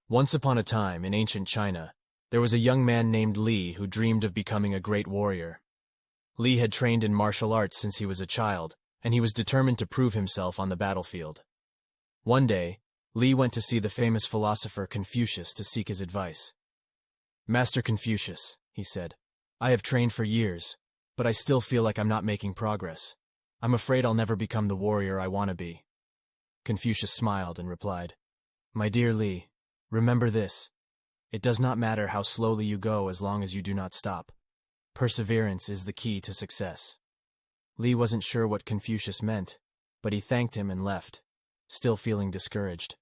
Once upon a time, in ancient China, there was a young man named Li who dreamed of becoming a great warrior. Li had trained in martial arts since he was a child, and he was determined to prove himself on the battlefield. One day, Li went to see the famous philosopher Confucius to seek his advice. "Master Confucius," he said, "I have trained for years, but I still feel like I'm not making progress. I'm afraid I'll never become the warrior I want to be." Confucius smiled and replied, "My dear Li, remember this. It does not matter how slowly you go as long as you do not stop. Perseverance is the key to success." Li wasn't sure what Confucius meant, but he thanked him and left, still feeling discouraged.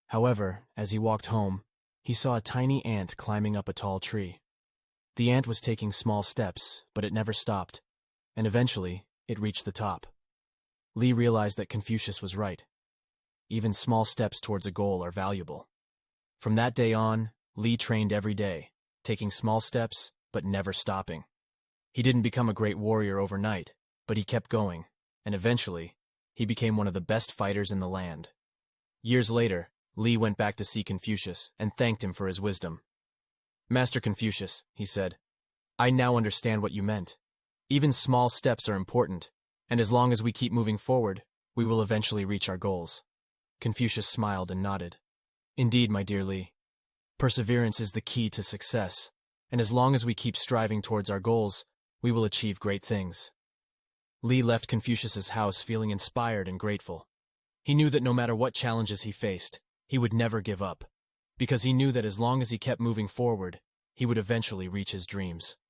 However, as he walked home, he saw a tiny ant climbing up a tall tree. The ant was taking small steps, but it never stopped, and eventually, it reached the top. Li realized that Confucius was right. Even small steps towards a goal are valuable. From that day on, Li trained every day, taking small steps, but never stopping. He didn't become a great warrior overnight, but he kept going, and eventually, he became one of the best fighters in the land. Years later, Li went back to see Confucius and thanked him for his wisdom. "Master Confucius," he said, "I now understand what you meant. Even small steps are important, and as long as we keep moving forward, we will eventually reach our goals." Confucius smiled and nodded. "Indeed, my dear Li. Perseverance is the key to success, and as long as we keep striving towards our goals, we will achieve great things." Li left Confucius's house feeling inspired and grateful. He knew that no matter what challenges he faced, he would never give up, because he knew that as long as he kept moving forward, he would eventually reach his dreams.